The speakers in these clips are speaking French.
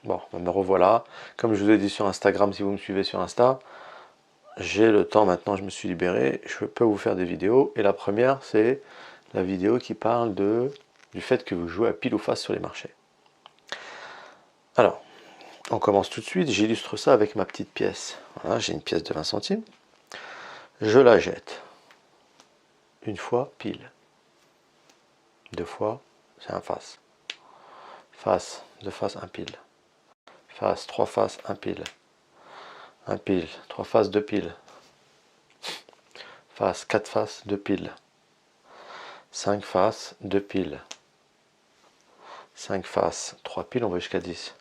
Bon, me revoilà. Comme je vous ai dit sur Instagram, si vous me suivez sur Insta, j'ai le temps maintenant, je me suis libéré, je peux vous faire des vidéos. Et la première, c'est la vidéo qui parle du fait que vous jouez à pile ou face sur les marchés. Alors, on commence tout de suite, j'illustre ça avec ma petite pièce. Voilà, j'ai une pièce de 20 centimes. Je la jette. Une fois, pile. Deux fois, c'est un face. Face, deux faces, un pile. Face, trois faces, un pile. Un pile, trois faces, deux piles. Face, quatre faces, deux piles. 5 faces, 2 piles. 5 faces, 3 piles, on va jusqu'à 10.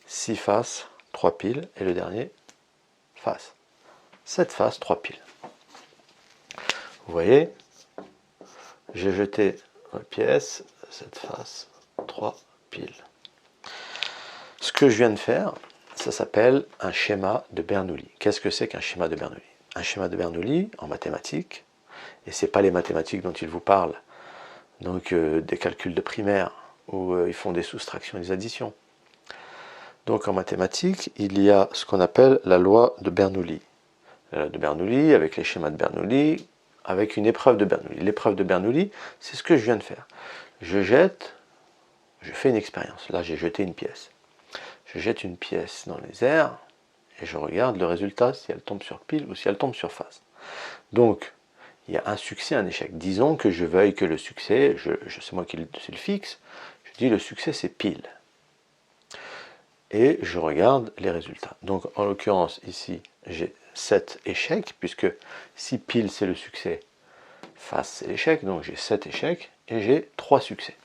6 faces, 3 piles, et le dernier, face. 7 faces, 3 piles. Vous voyez, j'ai jeté ma pièce, 7 faces, 3 piles. Ce que je viens de faire, ça s'appelle un schéma de Bernoulli. Qu'est-ce que c'est qu'un schéma de Bernoulli? Un schéma de Bernoulli, en mathématiques, et ce n'est pas les mathématiques dont il vous parle, donc des calculs de primaire, où ils font des soustractions et des additions. Donc en mathématiques, il y a ce qu'on appelle la loi de Bernoulli. La loi de Bernoulli, avec les schémas de Bernoulli, avec une épreuve de Bernoulli. L'épreuve de Bernoulli, c'est ce que je viens de faire. Je jette, je fais une expérience. Là, j'ai jeté une pièce. Je jette une pièce dans les airs, et je regarde le résultat, si elle tombe sur pile ou si elle tombe sur face. Donc, il y a un succès, un échec. Disons que je veuille que le succès, c'est moi qui le fixe, je dis le succès c'est pile. Et je regarde les résultats. Donc en l'occurrence ici j'ai 7 échecs, puisque si pile c'est le succès, face c'est l'échec, donc j'ai 7 échecs et j'ai 3 succès.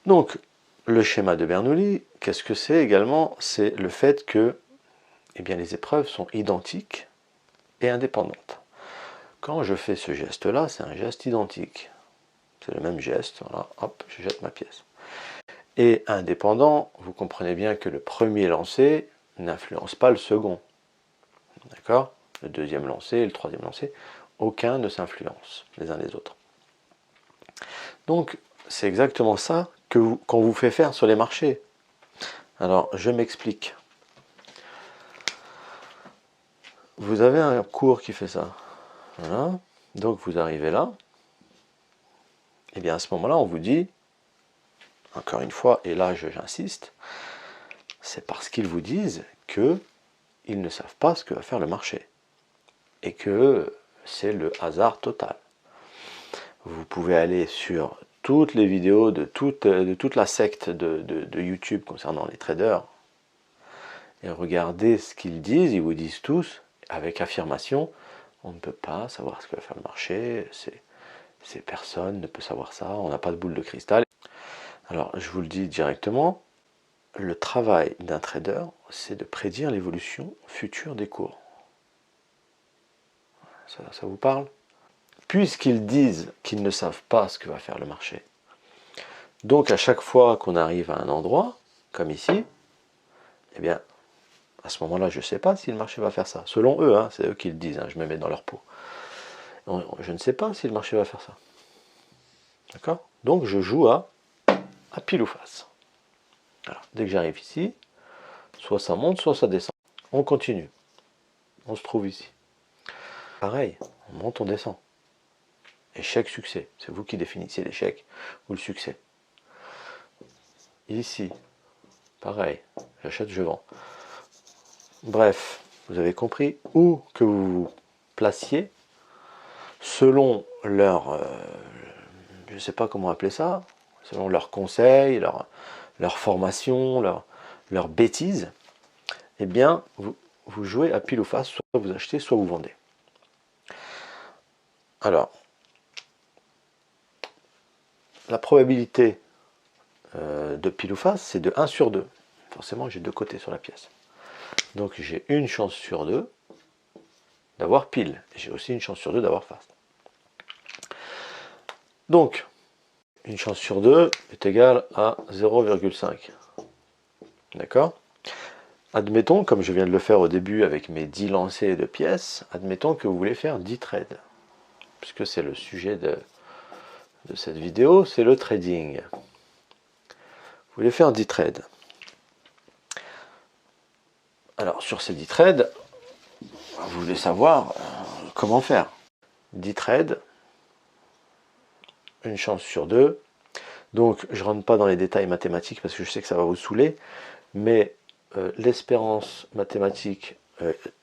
Donc le schéma de Bernoulli, qu'est-ce que c'est également? C'est le fait que les épreuves sont identiques et indépendantes. Quand je fais ce geste-là, c'est un geste identique. C'est le même geste, voilà, hop, je jette ma pièce. Et indépendant, vous comprenez bien que le premier lancé n'influence pas le second. D'accord? Le deuxième lancé et le troisième lancé, aucun ne s'influence les uns les autres. Donc, c'est exactement ça qu'on vous fait faire sur les marchés. Alors, je m'explique. Vous avez un cours qui fait ça. Voilà. Donc, vous arrivez là. Et bien, à ce moment-là, on vous dit, encore une fois, et là, j'insiste, c'est parce qu'ils vous disent qu'ils ne savent pas ce que va faire le marché. Et que c'est le hasard total. Vous pouvez aller sur toutes les vidéos de toute la secte de YouTube concernant les traders et regarder ce qu'ils disent. Ils vous disent tous, avec affirmation, on ne peut pas savoir ce que va faire le marché, personne ne peut savoir ça, on n'a pas de boule de cristal. Alors je vous le dis directement, le travail d'un trader, c'est de prédire l'évolution future des cours. Ça vous parle? Puisqu'ils disent qu'ils ne savent pas ce que va faire le marché. Donc à chaque fois qu'on arrive à un endroit, comme ici, eh bien, à ce moment-là, je ne sais pas si le marché va faire ça. Selon eux, hein, c'est eux qui le disent, hein, je me mets dans leur peau. Je ne sais pas si le marché va faire ça. D'accord? Donc je joue à pile ou face. Alors, dès que j'arrive ici, soit ça monte, soit ça descend. On continue. On se trouve ici. Pareil, on monte, on descend. Échec, succès. C'est vous qui définissez l'échec ou le succès. Ici, pareil, j'achète, je vends. Bref, vous avez compris, où que vous vous placiez, selon leur, je ne sais pas comment appeler ça, selon leurs conseils, leur formation, leur bêtise, eh bien, vous jouez à pile ou face, soit vous achetez, soit vous vendez. Alors, la probabilité de pile ou face, c'est de 1 sur 2. Forcément, j'ai deux côtés sur la pièce. Donc, j'ai une chance sur 2 d'avoir pile. J'ai aussi une chance sur 2 d'avoir face. Donc, une chance sur 2 est égale à 0,5. D'accord? Admettons, comme je viens de le faire au début avec mes 10 lancers de pièces, admettons que vous voulez faire 10 trades. Puisque c'est le sujet de cette vidéo, c'est le trading. voulez faire 10 trades. Alors sur ces 10 trades, vous voulez savoir comment faire. 10 trades, une chance sur 2. Donc je ne rentre pas dans les détails mathématiques parce que je sais que ça va vous saouler, mais l'espérance mathématique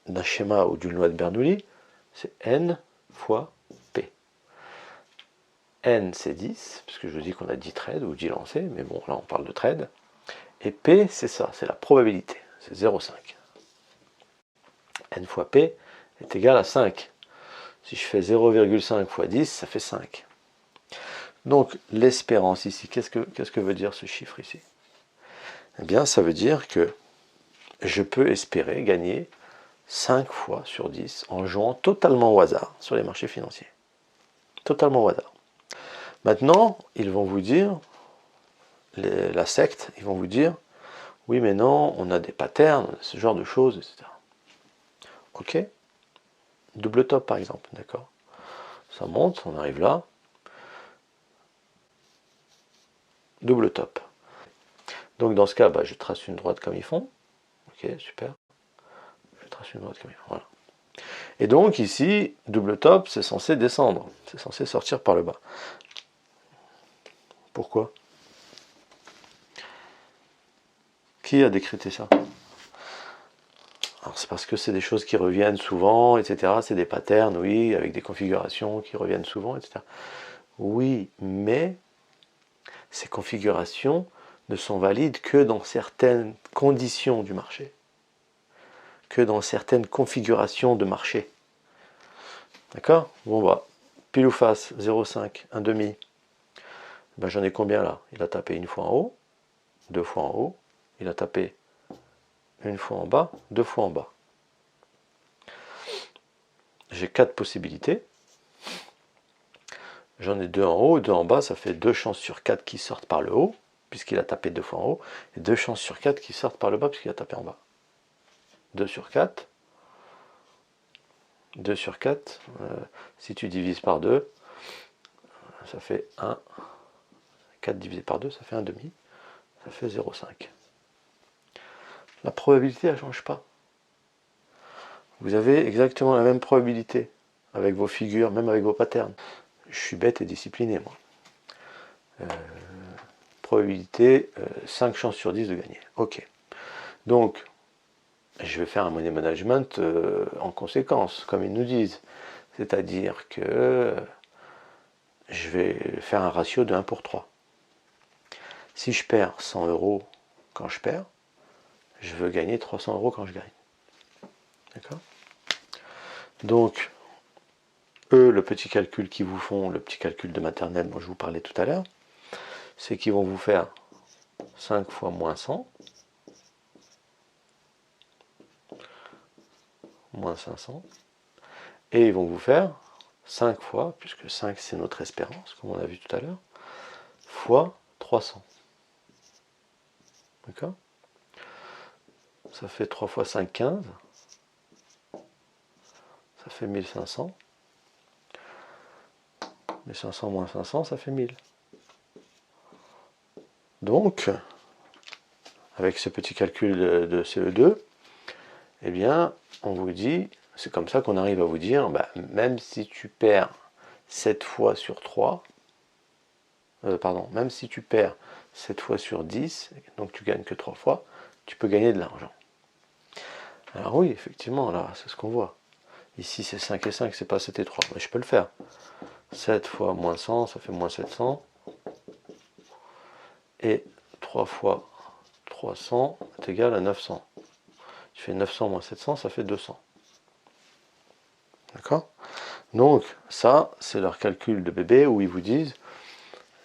d'un schéma ou d'une loi de Bernoulli, c'est n fois p. N c'est 10, puisque je vous dis qu'on a 10 trades ou 10 lancers, mais bon là on parle de trades. Et P c'est ça, c'est la probabilité, c'est 0,5. N fois P est égal à 5. Si je fais 0,5 fois 10, ça fait 5. Donc l'espérance ici, qu'est-ce que veut dire ce chiffre ici? Eh bien ça veut dire que je peux espérer gagner 5 fois sur 10 en jouant totalement au hasard sur les marchés financiers. Totalement au hasard. Maintenant, ils vont vous dire, la secte, ils vont vous dire, oui mais non, on a des patterns, ce genre de choses, etc. Ok, double top par exemple, d'accord. Ça monte, on arrive là. Double top. Donc dans ce cas, je trace une droite comme ils font. Ok, super. Je trace une droite comme ils font, voilà. Et donc ici, double top, c'est censé descendre. C'est censé sortir par le bas. Pourquoi? Qui a décrété ça? Alors c'est parce que c'est des choses qui reviennent souvent, etc. C'est des patterns, oui, avec des configurations qui reviennent souvent, etc. Oui, mais ces configurations ne sont valides que dans certaines conditions du marché, que dans certaines configurations de marché. D'accord? Bon pile ou face, 0,5, 1 demi. J'en ai combien là? Il a tapé une fois en haut, deux fois en haut, il a tapé une fois en bas, deux fois en bas. J'ai 4 possibilités. J'en ai 2 en haut, 2 en bas, ça fait 2 chances sur 4 qui sortent par le haut, puisqu'il a tapé 2 fois en haut, et 2 chances sur 4 qui sortent par le bas, puisqu'il a tapé en bas. 2 sur 4. 2 sur 4, si tu divises par 2, ça fait 1. 4 divisé par 2, ça fait 1 demi. Ça fait 0,5. La probabilité, elle ne change pas. Vous avez exactement la même probabilité avec vos figures, même avec vos patterns. Je suis bête et discipliné, moi. Probabilité, 5 chances sur 10 de gagner. Ok. Donc, je vais faire un money management en conséquence, comme ils nous disent. C'est-à-dire que je vais faire un ratio de 1 pour 3. Si je perds 100 € quand je perds, je veux gagner 300 € quand je gagne. D'accord? Donc, eux, le petit calcul qu'ils vous font, le petit calcul de maternelle dont je vous parlais tout à l'heure, c'est qu'ils vont vous faire 5 fois moins 100, moins 500, et ils vont vous faire 5 fois, puisque 5 c'est notre espérance, comme on a vu tout à l'heure, fois 300. D'accord? Ça fait 3 fois 5, 15. Ça fait 1500. 1500 moins 500, ça fait 1000. Donc, avec ce petit calcul de CE2, eh bien, on vous dit, c'est comme ça qu'on arrive à vous dire, même si tu perds 7 fois sur 3, même si tu perds 7 fois sur 10, donc tu gagnes que 3 fois, tu peux gagner de l'argent. Alors oui, effectivement, là, c'est ce qu'on voit. Ici, c'est 5 et 5, c'est pas 7 et 3, mais je peux le faire. 7 fois moins 100, ça fait moins 700. Et 3 fois 300 est égal à 900. Je fais 900 moins 700, ça fait 200. D'accord? Donc, ça, c'est leur calcul de bébé où ils vous disent,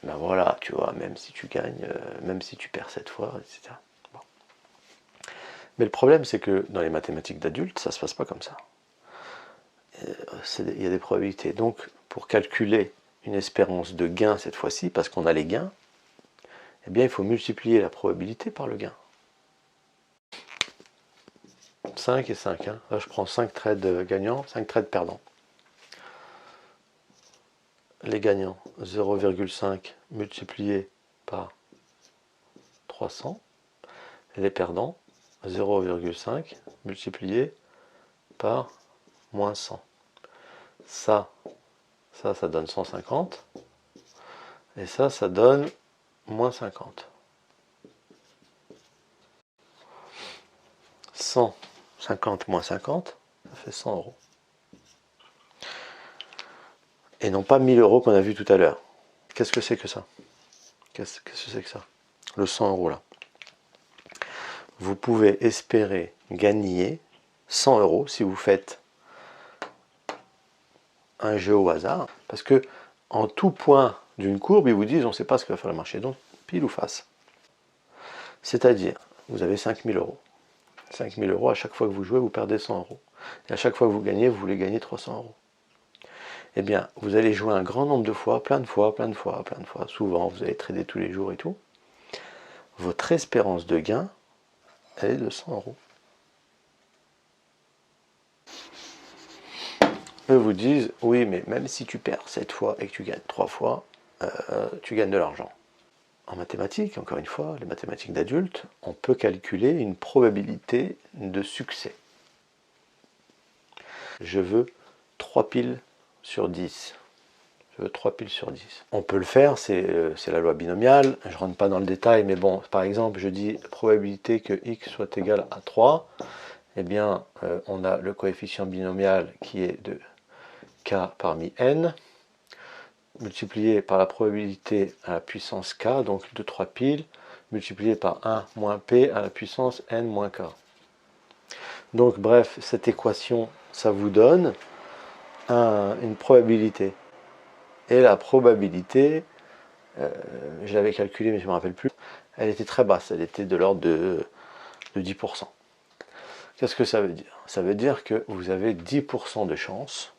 voilà, tu vois, même si tu gagnes, même si tu perds 7 fois, etc. Bon. Mais le problème, c'est que dans les mathématiques d'adultes, ça ne se passe pas comme ça. Il y a des probabilités. Donc, pour calculer une espérance de gain cette fois-ci, parce qu'on a les gains, eh bien, il faut multiplier la probabilité par le gain. 5 et 5. Hein. Là, je prends 5 trades gagnants, 5 trades perdants. Les gagnants, 0,5 multiplié par 300. Et les perdants, 0,5 multiplié par moins 100. Ça donne 150. Et ça donne moins 50. 150 moins 50, ça fait 100 euros. Et non pas 1000 euros qu'on a vu tout à l'heure. Qu'est-ce que c'est que ça? Qu'est-ce que c'est que ça? Le 100 euros là. Vous pouvez espérer gagner 100 euros si vous faites un jeu au hasard. Parce que en tout point d'une courbe, ils vous disent on ne sait pas ce que va faire le marché. Donc pile ou face. C'est-à-dire, vous avez 5000 euros. 5000 euros, à chaque fois que vous jouez, vous perdez 100 euros. Et à chaque fois que vous gagnez, vous voulez gagner 300 euros. Eh bien, vous allez jouer un grand nombre de fois, plein de fois, souvent, vous allez trader tous les jours et tout. Votre espérance de gain, elle est de 100 euros. Eux vous disent, oui, mais même si tu perds 7 fois et que tu gagnes 3 fois, tu gagnes de l'argent. En mathématiques, encore une fois, les mathématiques d'adultes, on peut calculer une probabilité de succès. Je veux 3 piles sur 10. Je veux 3 piles sur 10. On peut le faire, c'est la loi binomiale. Je ne rentre pas dans le détail, mais bon, par exemple, je dis probabilité que x soit égal à 3. Eh bien, on a le coefficient binomial qui est de k parmi n, multiplié par la probabilité à la puissance k, donc de 3 piles, multiplié par 1 moins p à la puissance n moins k. Donc bref, cette équation, ça vous donne une probabilité. Et la probabilité, je l'avais calculée mais je ne me rappelle plus, elle était très basse, elle était de l'ordre de 10%. Qu'est-ce que ça veut dire? Ça veut dire que vous avez 10% de chance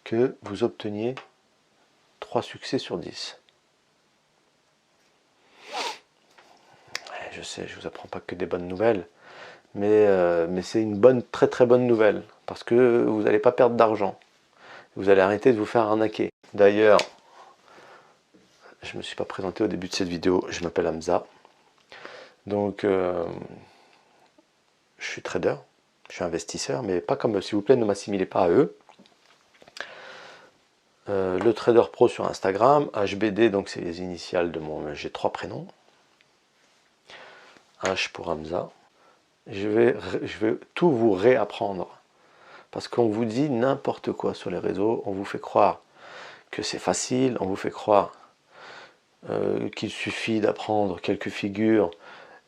que vous obteniez 3 succès sur 10. Je sais, je ne vous apprends pas que des bonnes nouvelles, mais c'est une très très bonne nouvelle, parce que vous n'allez pas perdre d'argent. Vous allez arrêter de vous faire arnaquer. D'ailleurs, je ne me suis pas présenté au début de cette vidéo, je m'appelle Hamza. Donc, je suis trader, je suis investisseur, mais pas comme eux. S'il vous plaît, ne m'assimilez pas à eux. Le trader pro sur Instagram, HBD, donc c'est les initiales de mon... J'ai 3 prénoms. H pour Hamza. Je vais tout vous réapprendre. Parce qu'on vous dit n'importe quoi sur les réseaux, on vous fait croire que c'est facile, on vous fait croire qu'il suffit d'apprendre quelques figures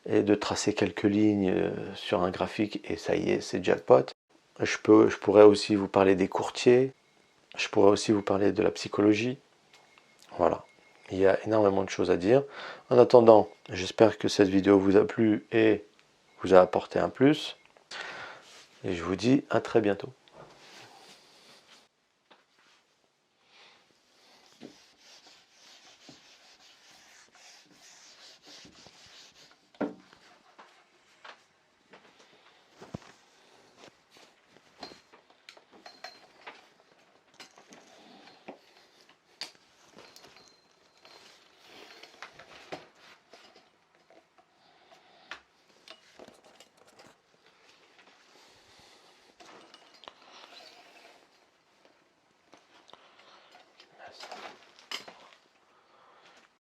et de tracer quelques lignes sur un graphique et ça y est, c'est jackpot. Je pourrais aussi vous parler des courtiers, je pourrais aussi vous parler de la psychologie. Voilà, il y a énormément de choses à dire. En attendant, j'espère que cette vidéo vous a plu et vous a apporté un plus. Et je vous dis à très bientôt.